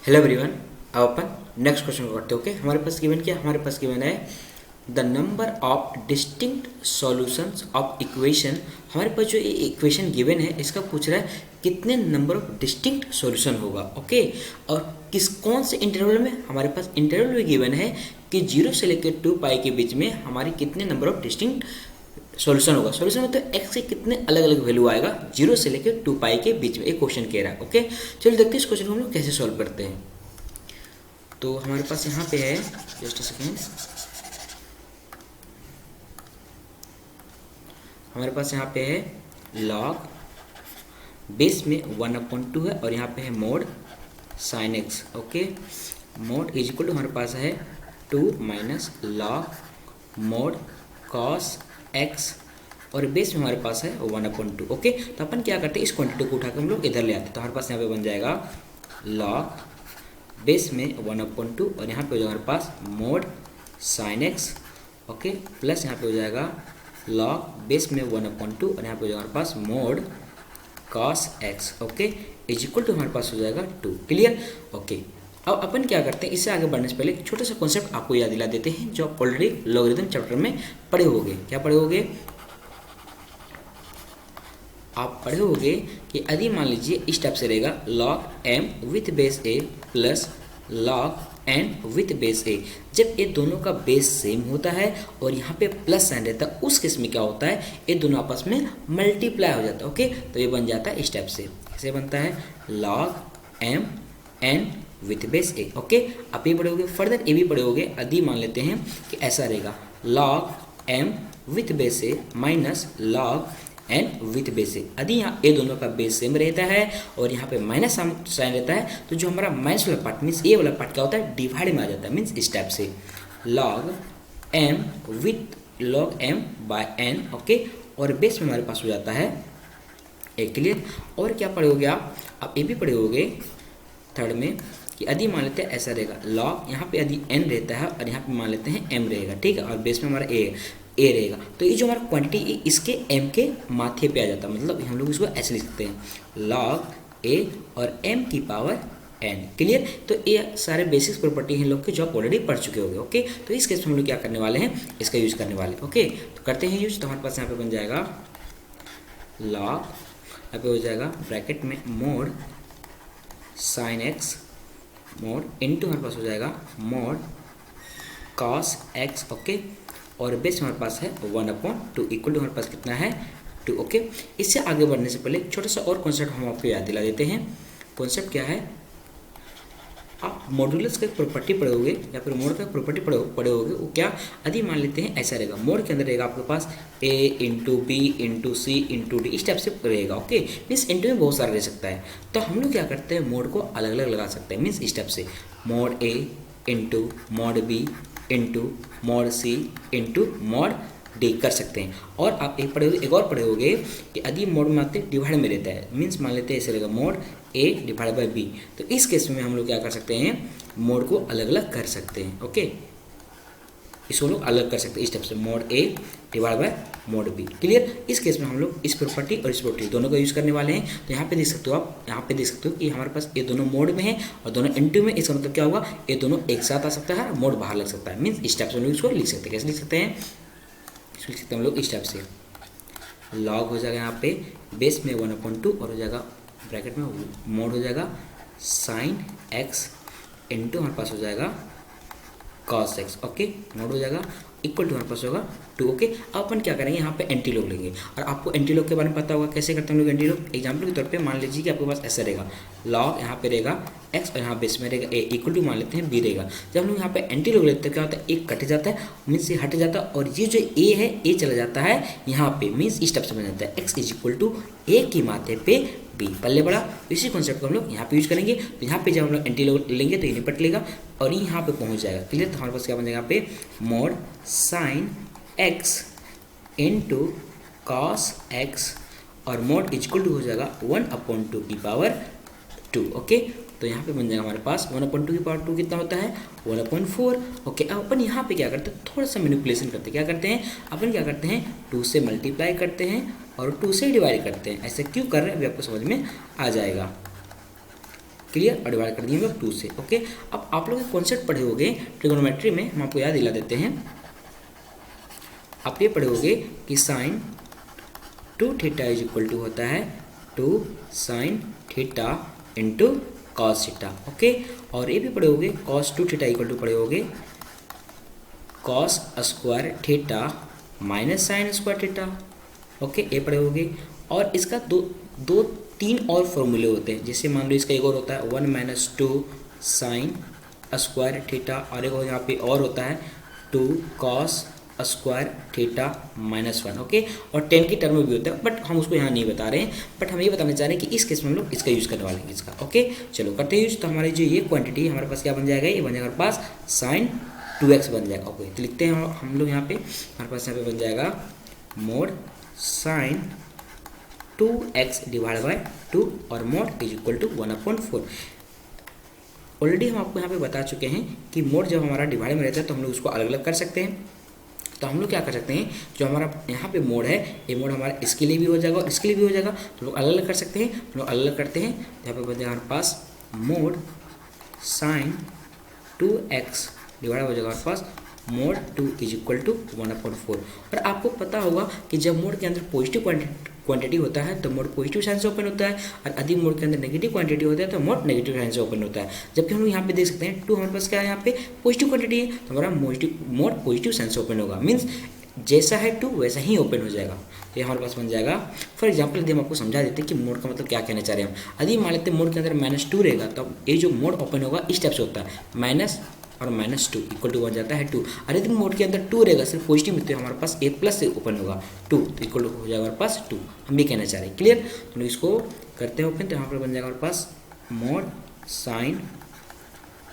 Hello everyone. अब अपन next question को करते हैं। ओके, हमारे पास गिवन क्या, हमारे पास गिवन है the number of distinct solutions of equation. हमारे पास जो ये इक्वेशन गिवन है इसका पूछ रहा है कितने नंबर ऑफ डिस्टिंक्ट सॉल्यूशन होगा। ओके, और कौन से इंटरवल में, हमारे पास इंटरवल भी गिवन है कि 0 से लेकर 2 पाई के बीच में हमारी कितने नंबर ऑफ डिस्टिंक्ट सॉल्यूशन होगा। सॉल्यूशन में तो x के कितने अलग अलग वैल्यू आएगा 0 से लेकर 2 पाई के बीच में, एक क्वेश्चन कह रहा है। ओके, चलिए देखते हैं इस क्वेश्चन को हम लोग कैसे सॉल्व करते हैं। तो हमारे पास यहाँ पे है, जस्ट अ सेकेंड, हमारे पास यहाँ पे है लॉग बेस में 1/2 है और यहाँ पे है mod sine x. Okay, mod is equal to हमारे पास है 2 minus log mod cos x और बेस में हमारे पास है 1/2। ओके, तो अपन क्या करते हैं, इस क्वांटिटी को उठा के हम लोग इधर ले आते हैं। तो हमारे पास यहाँ पे बन जाएगा लॉग बेस में 1/2 और यहाँ पे हो जाएगा हमारे पास mod sine x. Okay, plus यहाँ पे हो जाएगा लॉग बेस में 1/2 और यहाँ पे हो जाएगा हमारे पास mod cos X. Okay, is equal to हमारे पास हो जाएगा 2। क्लियर। ओके, अब अपन क्या करते हैं, इससे आगे बढ़ने से पहले एक छोटा सा कॉन्सेप्ट आपको याद दिला देते हैं जो आप ऑलरेडी लॉगरिथम चैप्टर में पढ़े होंगे। क्या पढ़े होंगे, आप पढ़े होंगे कि यदि मान लीजिए इस टाइप से रहेगा log M with base A plus log N with base A. जब ये दोनों का बेस सेम होता है और यहाँ पे प्लस साइन रहता है, उस केस में क्या होता है, ये दोनों आपस में मल्टीप्लाई हो जाता है। ओके, तो ये बन जाता है इस टाइप से, कैसे बनता है log M N with base A. Okay, आप ये पढ़े होगे, फर्दर ये भी पढ़े होगे। यदि मान लेते हैं कि ऐसा रहेगा log M with base A minus log N with base A. यदि यहाँ ये दोनों का बेस सेम रहता है और यहाँ पे माइनस साइन रहता है, तो जो हमारा माइनस वाला पार्ट मीन्स ये वाला पार्ट क्या होता है, डिवाइड में आ जाता है। मीन्स इस टाइप से log M with log m by n. Okay, और बेस में हमारे पास हो जाता है ए। क्लियर। और क्या पढ़े होगे आप ये भी पढ़े होगे थर्ड में कि यदि मान लेते हैं ऐसा रहेगा लॉग, यहाँ पे यदि एन रहता है और यहाँ पे मान लेते हैं एम रहेगा, ठीक है, और बेस में हमारा ए रहेगा, तो ये जो हमारा क्वांटिटी इसके एम के माथे पे आ जाता है। मतलब हम लोग इसको ऐसे लिख सकते हैं लॉग ए और एम की पावर एन। क्लियर। तो ये सारे बेसिक्स प्रॉपर्टी हैं लोग के जो आप ऑलरेडी पढ़ चुके होंगे। ओके, तो इस केस में हम लोग क्या करने वाले हैं, इसका यूज करने वाले। ओके, तो करते हैं यूज। तो हमारे पास यहाँ पे बन जाएगा लॉग, यहाँ पे हो जाएगा ब्रैकेट में mode sine x mode into हमारे पास हो जाएगा मोड कॉस एक्स। ओके, और बेस हमारे पास है 1/2 इक्वल टू हमारे पास कितना है 2। ओके, इससे आगे बढ़ने से पहले छोटा सा और कॉन्सेप्ट हम आपको याद दिला देते हैं। कॉन्सेप्ट क्या है, आप मॉड्यूलस का प्रॉपर्टी पढ़े होगे या फिर मोड का प्रॉपर्टी पढ़े होगे। वो क्या, यदि मान लेते हैं ऐसा रहेगा, मोड के अंदर रहेगा आपके पास a into b into c into d, इस टाइप से रहेगा। ओके, मीन्स इंटू में बहुत सारा रह सकता है। तो हम लोग क्या करते हैं, मोड को अलग अलग लगा सकते हैं। मीन्स इस टाइप से mod A into mod B into mod C into mod D कर सकते हैं। और आप एक पढ़े होगे, एक और पढ़े होगे कि यदि मोड में आते डिवाइड में रहता है, मीन्स मान लेते हैं ऐसे रहेगा mod a divide by b. तो इस केस में हम लोग क्या कर सकते हैं, मोड को अलग अलग कर सकते हैं। ओके, इसको लोग अलग कर सकते हैं इस टाइप से mod a divide by mod b. Clear. इस केस में हम लोग इस प्रॉपर्टी और इस प्रॉपर्टी दोनों का यूज करने वाले हैं। तो यहाँ पे देख सकते हो आप, यहाँ पे देख सकते हो कि हमारे पास ये दोनों मोड में है और दोनों इनटू में। इसका मतलब क्या होगा, ये दोनों एक साथ आ सकता है, मोड बाहर लग सकता है। मीन्स इस टाइप से हम लोग इसको लिख सकते हैं। कैसे लिख सकते हैं, इसको लिख सकते हैं हम लोग इस टाइप से लॉग हो जाएगा यहाँ पे बेस में 1/2 और हो जाएगा ब्रैकेट में मोड हो जाएगा साइन एक्स इंटू हमारे पास हो जाएगा कॉस एक्स। ओके, मोड हो जाएगा इक्वल टू हमारे पास होगा 2। ओके, अब अपन क्या करेंगे, यहाँ पे एंटी लॉग लेंगे। और आपको एंटी लॉग के बारे में पता होगा कैसे करते हैं हम लोग एंटी लॉग। एग्जाम्पल के तौर पे मान लीजिए कि आपके पास ऐसा रहेगा लॉग, यहाँ पे रहेगा एक्स और यहाँ बेस में रहेगा ए इक्वल टू मान लेते हैं बी रहेगा। जब हम लोग यहाँ पे एंटी लॉग लेते हैं क्या होता है, एक कट जाता है, मीन्स ये हट जाता है और ये जो ए है ये चला जाता है यहाँ पे, मीन्स इस टाइप से बन जाता है एक्स इज इक्वल टू ए की माथे पे बी। पल्ले बड़ा, इसी कॉन्सेप्ट को हम लोग यहाँ पे यूज करेंगे। तो यहाँ पे जब हम लोग एंटी लॉग लेंगे तो ये निपट लेगा और ये यहाँ पे पहुँच जाएगा। क्लियर। तो हमारे पास क्या बन जाएगा यहाँ पे mode sine x into cos x और मोड इक्वल टू हो जाएगा 1/2 की पावर 2। ओके, तो यहाँ पे बन जाएगा हमारे पास 1/2 की पावर 2 कितना होता है 1/4। ओके, अब अपन यहाँ पे क्या करते हैं, थोड़ा सा मैनिपुलेशन करते हैं। क्या करते हैं अपन, क्या करते हैं 2 से मल्टीप्लाई करते हैं और 2 से डिवाइड करते हैं। ऐसे क्यों कर रहे हैं अभी आपको समझ में आ जाएगा। क्लियर, और डिवाइड कर दिए हम लोग 2 से। ओके, अब आप लोग कॉन्सेप्ट पढ़े होंगे ट्रिग्नोमेट्री में, हम आपको याद दिला देते हैं। आप ये पढ़े होंगे कि sine 2 theta is equal to होता है 2 sine theta into cos theta. Okay, और ये भी पढ़े होंगे कॉस 2 थीटा इक्वल टू पढ़े होंगे cos square theta minus sine square theta. Okay, ये पढ़े होंगे। और इसका दो तीन और फॉर्मूले होते हैं, जैसे मान लो इसका एक और होता है 1 - 2 साइन स्क्वायर थीटा, और एक और यहाँ पे और होता है 2 कॉस स्क्वायर थीटा -1। ओके, और 10 की टर्म में भी होता है, बट हम उसको यहाँ नहीं बता रहे हैं, बट हम ये बताना चाह रहे हैं कि इस केस में हम लोग इसका यूज़ करने वाले हैं इसका। ओके, चलो करते हैं यूज। तो हमारी जो ये क्वांटिटी हमारे पास क्या बन जाएगा, ये बन जाएगा हमारे पास साइन 2x बन जाएगा। ओके, तो लिखते हैं हम लोग यहाँ पे, हमारे पास यहाँ पे बन जाएगा mod sine 2x divide by 2 और mod is equal to 1/4। Already हम आपको यहाँ पे बता चुके हैं कि मोड जब हमारा डिवाइड में रहता है तो हम लोग उसको अलग अलग कर सकते हैं। तो हम लोग क्या कर सकते हैं, जो हमारा यहाँ पे मोड है, ये मोड हमारा इसके लिए भी हो जाएगा और इसके लिए भी हो जाएगा, तो लोग अलग अलग कर सकते हैं। हम लोग अलग अलग करते हैं, यहाँ पे बन जाएगा हमारे पास मोड साइन 2x डिवाइड हो जाएगा हमारे पास मोड 2 इज इक्वल टू 1/4। और आपको पता होगा कि जब मोड के अंदर पॉजिटिव क्वांटिटी होता है तो मोड पॉजिटिव साइन से ओपन होता है, और अधिक मोड के अंदर नेगेटिव क्वांटिटी होता है तो मोड नेगेटिव साइन से ओपन होता है। जबकि हम लोग यहाँ पे देख सकते हैं 2 हमारे पास क्या है, यहाँ पे पॉजिटिव क्वांटिटी है, तो हमारा मोड पॉजिटिव साइन से ओपन होगा, मीन्स जैसा है 2 वैसा ही ओपन हो जाएगा। तो ये हमारे पास बन जाएगा। फॉर एग्जाम्पल यदि हम आपको समझा देते हैं कि मोड का मतलब क्या कहना चाह रहे हैं हम। यदि मान लेते हैं मोड के अंदर -2 रहेगा, तो ये जो मोड ओपन होगा इस टाइप से होता है, माइनस और -2 इक्वल टू बन जाता है 2। और यदि मोड के अंदर 2 रहेगा सिर्फ पॉजिटिव में, तो हमारे पास a प्लस से ओपन होगा 2, तो इक्वल टू हो जाएगा हमारे पास 2। हम भी कहना चाह रहे हैं, क्लियर। तो इसको करते हैं ओपन, तो यहाँ पर बन जाएगा हमारे पास mod sine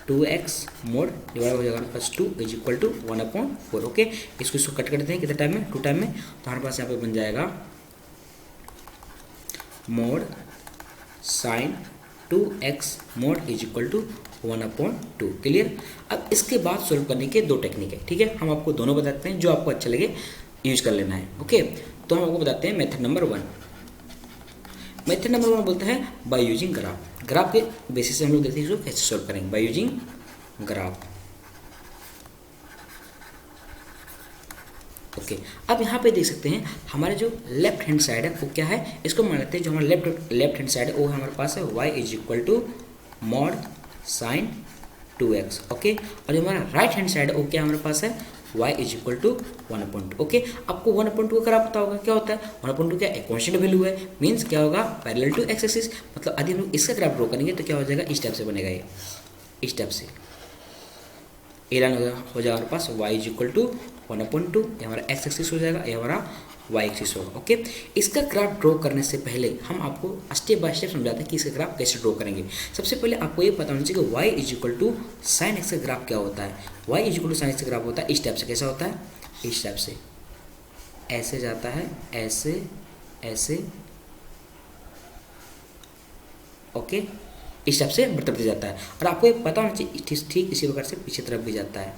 2x mod divide हो जाएगा हमारे पास 2 इज इक्वल टू 1/4। ओके, इसको कट कर देते हैं कितने टाइम में, 2 टाइम में। तो हमारे पास यहाँ पे बन जाएगा mod sine 2x mod is equal to 1/2। Clear. अब इसके बाद सोल्व करने के 2 टेक्निक है, ठीक है। हम आपको दोनों बताते हैं, जो आपको अच्छा लगे यूज कर लेना है। ओके, तो हम आपको बताते हैं मेथड नंबर 1। मेथड नंबर 1 बोलते हैं बाय यूजिंग ग्राफ। ग्राफ के बेसिस से हम लोग देखते हैं इसको कैसे सोल्व करेंगे, बाय यूजिंग ग्राफ। ओके, अब यहाँ पे देख सकते हैं हमारे जो लेफ्ट हैंड साइड है वो क्या है, इसको मान लेते हैं जो हमारा लेफ्ट हैंड साइड है वो हमारे पास है y is equal to mod sine 2x। Okay, और जो हमारा राइट हैंड साइड है वो क्या हमारे पास है, y is equal to 1/2। Okay, आपको 1/2 का पता होगा क्या होता है, 1/2 क्या एक कांस्टेंट वैल्यू है, मींस क्या होगा पैरेलल टू x एक्सिस। मतलब यदि हम लोग इसका ग्राफ ड्रॉ करेंगे तो क्या हो जाएगा, इस टाइप से बनेगा, ये इस टाइप से ए लाइन हो जाएगा हमारे पास y इज इक्वल टू 1/2, ये हमारा x एक्सिस हो जाएगा, ये हमारा y एक्सिस होगा। ओके, इसका ग्राफ ड्रॉ करने से पहले हम आपको स्टेप बाय स्टेप समझाते हैं कि इसका ग्राफ कैसे ड्रॉ करेंगे। सबसे पहले आपको ये पता होना चाहिए कि y is equal to sine x का ग्राफ क्या होता है। y is equal to sine x का ग्राफ होता है इस टाइप से, कैसा होता है, इस टाइप से, ऐसे जाता है, ऐसे ऐसे, ओके, इस टाइप से बढ़ते जाता है। और आपको ये पता होना चाहिए ठीक इसी प्रकार से पीछे तरफ भी जाता है।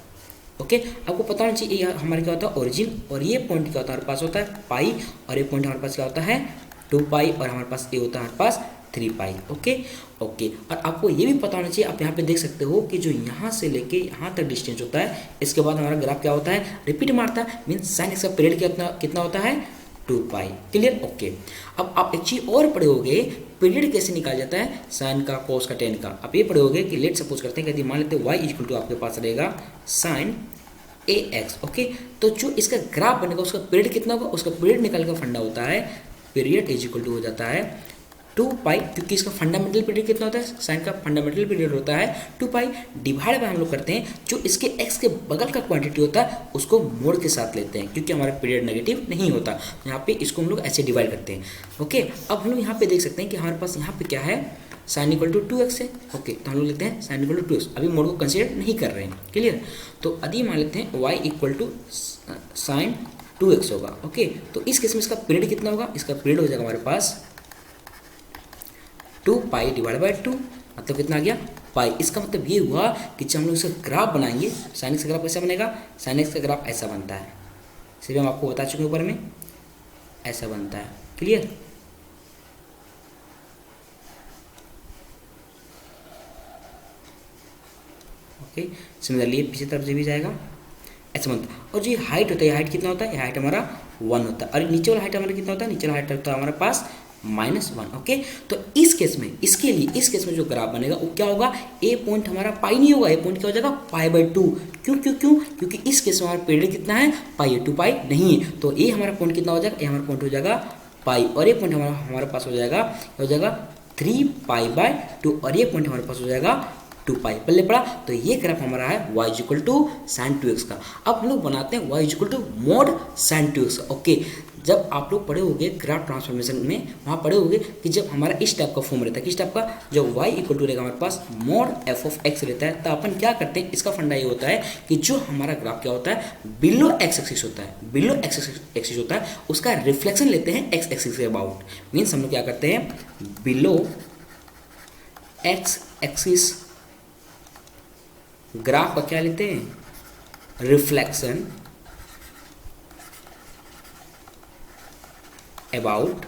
ओके, आपको पता होना चाहिए ये हमारे क्या होता है ओरिजिन, और ये पॉइंट क्या होता है हमारे पास होता है पाई, और ये पॉइंट हमारे पास क्या होता है 2 पाई, और हमारे पास ये होता है हमारे पास 3 पाई। ओके, और आपको ये भी पता होना चाहिए, आप यहाँ पे देख सकते हो कि जो यहाँ से लेके यहाँ तक डिस्टेंस होता है, इसके बाद हमारा ग्राफ क्या होता है, रिपीट मारता है, मीन्स साइन एक्स का पीरियड कितना होता है 2 पाई। क्लियर। ओके, अब आप एक चीज़ और पढ़े होगे, पीरियड कैसे निकाल जाता है साइन का, कोस का, टेन का। आप ये पढ़े होगे कि लेट सपोज करते हैं कि मान लेते हैं y इक्वल टू आपके पास रहेगा साइन ax। ओके, तो जो इसका ग्राफ बनेगा उसका पीरियड कितना होगा, उसका पीरियड निकालने का फंडा होता है पीरियड इज इक्वल टू हो जाता है 2 पाई, क्योंकि इसका फंडामेंटल पीरियड कितना होता है, साइन का फंडामेंटल पीरियड होता है 2 पाई, डिवाइड बाय हम लोग करते हैं जो इसके x के बगल का क्वांटिटी होता है उसको मोड के साथ लेते हैं, क्योंकि हमारा पीरियड नेगेटिव नहीं होता। यहाँ पे इसको हम लोग ऐसे डिवाइड करते हैं। ओके, अब हम लोग यहाँ पे देख सकते हैं कि हमारे पास यहाँ पे क्या है, साइन इक्वल टू 2x है। ओके, तो हम लोग लेते हैं साइन इक्वल टू 2x, अभी मोड को कंसिडर नहीं कर रहे हैं। क्लियर। तो यदि मान लेते हैं y equal to sign 2x होगा। ओके, तो इस केस में इसका पीरियड कितना होगा, इसका पीरियड हो जाएगा हमारे पास 2 पाई डिवाइड बाई 2, मतलब कितना आ गया पाई। इसका मतलब ये हुआ कि जब हम लोग इसका ग्राफ बनाएंगे, साइन एक्स का ग्राफ कैसा बनेगा, साइन एक्स का ग्राफ ऐसा बनता है, सिर्फ हम आपको बता चुके ऊपर में ऐसा बनता है। क्लियर। ओके। सिमिलरली ये पीछे तरफ से भी जाएगा, ऐसा बनता है। और जो हाइट होता है, हाइट कितना होता है, ये हाइट हमारा 1 होता है, और नीचे वाला हाइट हमारा कितना होता है, नीचे वाला हाइट होता है हमारे पास -1। ओके, तो इस केस में, इसके लिए इस केस में जो ग्राफ बनेगा वो क्या होगा, ए पॉइंट हमारा पाई नहीं होगा, ए पॉइंट क्या हो जाएगा π/2। क्यों क्यों क्यों, क्योंकि इस केस में हमारा पीरियड कितना है, π/2 पाई नहीं है, तो ये हमारा पॉइंट कितना हो जाएगा, ये हमारा पॉइंट हो जाएगा पाई, और ये पॉइंट हमारे पास हो जाएगा 3π/2, और ये पॉइंट हमारे पास हो जाएगा 2π। पहले पढ़ा, तो ये ग्राफ हमारा है y = sin 2x का। अब हम लोग बनाते हैं y = mod sin 2x का। ओके, जब आप लोग पढ़े होंगे ग्राफ ट्रांसफॉर्मेशन में, वहाँ पढ़े होंगे कि जब हमारा इस टाइप का फॉर्म रहता है, किस टाइप का, जब y = रहेगा हमारे पास mod f(x) रहता है, तो अपन क्या करते हैं, इसका फंडा ये होता है कि जो हमारा ग्राफ क्या होता है, बिलो x एक्सिस होता है, बिलो x एक्सिस होता है, उसका रिफ्लेक्शन लेते हैं x एक्सिस के अबाउट। मीन्स हम लोग क्या करते हैं, बिलो x एक्सिस ग्राफ का क्या लेते हैं, reflection about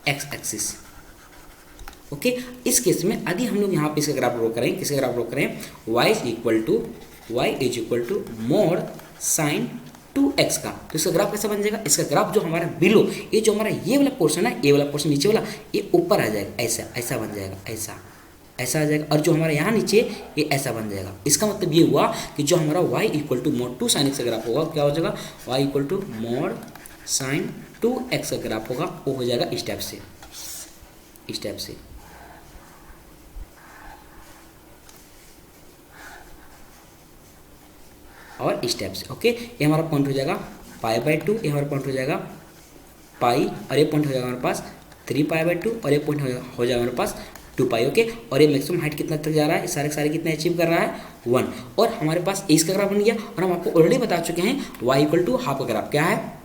x axis. Okay, इस केस में यदि हम लोग यहाँ पे इसका ग्राफ ड्रॉ करें, किसका ग्राफ ड्रॉ करें, y = mod sin 2x का, तो इसका ग्राफ कैसा बन जाएगा, इसका ग्राफ जो हमारा बिलो, ये जो हमारा ये वाला पोर्शन है, ये वाला पोर्शन नीचे वाला, ये ऊपर आ जाएगा, ऐसा ऐसा बन जाएगा, ऐसा आ जाएगा, और जो हमारा यहाँ नीचे ये ऐसा बन जाएगा। इसका मतलब ये हुआ कि जो हमारा y = mod 2 sin x का ग्राफ होगा, क्या हो जाएगा, y = mod sin 2x का ग्राफ होगा, वो हो जाएगा इस टाइप से, इस टाइप से। और इस टाइप से। ओके, ये हमारा पॉइंट हो जाएगा π/2, ये हमारा पॉइंट हो जाएगा पाई, और ये पॉइंट हो जाएगा हमारे पास 3π/2, और ये पॉइंट हो जाएगा हमारे पास 2π। ओके, और ये मैक्सिमम हाइट कितना तक जा रहा है, सारे सारे कितना अचीव कर रहा है, 1। और हमारे पास इसका ग्राफ बन गया, और हम आपको ऑलरेडी बता चुके हैं y = हाफ का ग्राफ क्या है,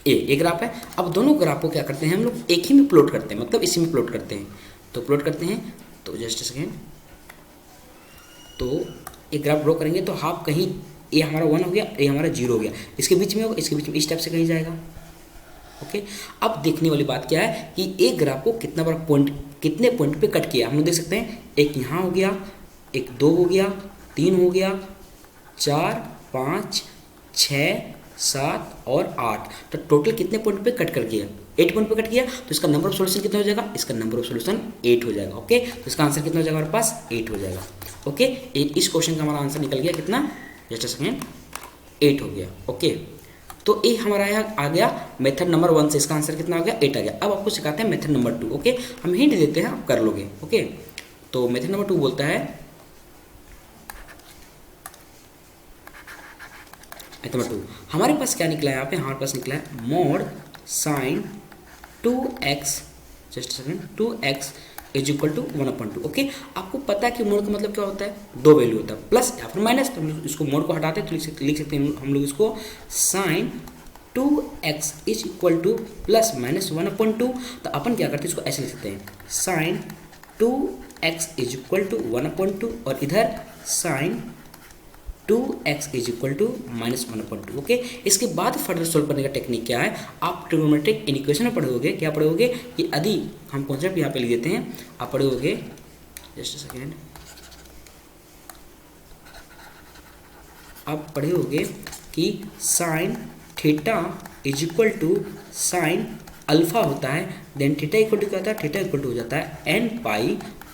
ए ग्राफ है। अब दोनों ग्राफ को क्या करते हैं, हम लोग एक ही में प्लॉट करते हैं, मतलब इसी में प्लॉट करते हैं। तो प्लॉट करते हैं, तो जस्ट सेकेंड, तो एक ग्राफ ड्रॉ करेंगे, तो हाफ कहीं ये हमारा 1 हो गया, ये हमारा 0 हो गया, इसके बीच में होगा, इसके बीच में इस टाइप से कहीं जाएगा। ओके, अब देखने वाली बात क्या है कि एक ग्राफ को कितना बड़ा पॉइंट, कितने पॉइंट पे कट किया, हम लोग देख सकते हैं, एक यहाँ हो गया, एक 2 हो गया, 3 हो गया, 4 5 6 7 और 8, तो टोटल कितने पॉइंट पे कट कर गया, 8 पॉइंट पे कट किया, तो इसका नंबर ऑफ सॉल्यूशन कितना हो जाएगा, इसका नंबर ऑफ सॉल्यूशन 8 हो जाएगा। ओके, तो इसका आंसर कितना हो जाएगा हमारे पास, 8 हो जाएगा। ओके, इस क्वेश्चन का हमारा आंसर निकल गया कितना, जस्ट सेकेंड, 8 हो गया। ओके, तो ये हमारा यहाँ आ गया मेथड नंबर 1 से, इसका आंसर कितना आ गया, 8 आ गया। अब आपको सिखाते हैं मेथड नंबर 2। ओके, हम हिंट देते हैं, आप कर लोगे। ओके, तो मेथड नंबर 2 बोलता है, मेथड नंबर 2 हमारे पास क्या निकला है, यहाँ पे हमारे पास निकला है mod sin 2x, just second, 2x = 1/2। Okay, आपको पता है कि मोड का मतलब क्या होता है, 2 वैल्यू होता है, प्लस या फिर माइनस, तो हम लोग इसको मोड को हटाते हैं, तो लिख सकते हैं हम लोग इसको sin 2x = प्लस माइनस 1/2। तो अपन क्या करते हैं, इसको ऐसे लिख सकते हैं, sin 2x = 1/2, और इधर sin 2x = -1/2। ओके, इसके बाद फर्दर सोल्व करने का टेक्निक क्या है, आप ट्रिग्नोमेट्रिक इक्वेशन में पढ़ोगे, क्या पढ़ोगे कि यदि हम कॉन्सेप्ट यहाँ पे लिख देते हैं, आप पढ़ोगे, जस्ट सेकेंड, आप पढ़े होगे कि sin थीटा = sin अल्फा होता है, देन थीटा इक्वल क्या होता है, थीटा इक्वल हो जाता है n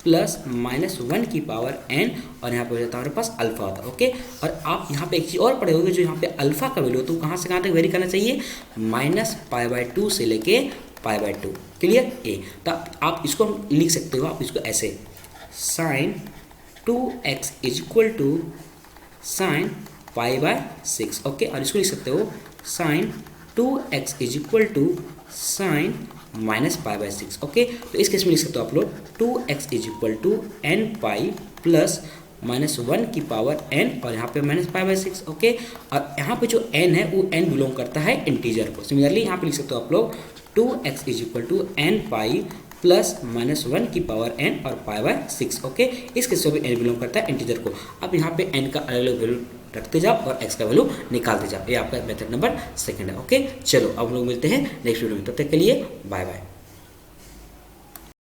प्लस -1 की पावर n, और यहाँ पे हो जाता है हमारे पास अल्फा होता है। ओके, और आप यहाँ पे एक चीज़ और पढ़े होगे, जो यहाँ पे अल्फा का वैल्यू तो कहाँ से कहाँ तक वेरी करना चाहिए, -π/2 से लेके π/2। क्लियर, ए, तो आप इसको लिख सकते हो, आप इसको ऐसे, sin 2x = sin π/6। ओके, और इसको लिख सकते हो sin 2x = sin -π/6। ओके, तो इस केस में लिख सकते हो आप लोग 2x = nπ प्लस -1 की पावर n, और यहाँ पे -π/6। ओके, और यहाँ पे जो n है वो n बिलोंग करता है इंटीजर को। सिमिलरली यहाँ पे लिख सकते हो आप लोग 2x = nπ प्लस -1 की पावर n और π/6। ओके, इस केस में भी n बिलोंग करता है इंटीजर को। अब यहाँ पे n का अलग अलग वैल्यू रखते जाओ और x का वैल्यू निकालते जाओ, ये आपका मेथड नंबर 2 है। ओके, चलो अब हम लोग मिलते हैं नेक्स्ट वीडियो में, तब तक के लिए बाय बाय।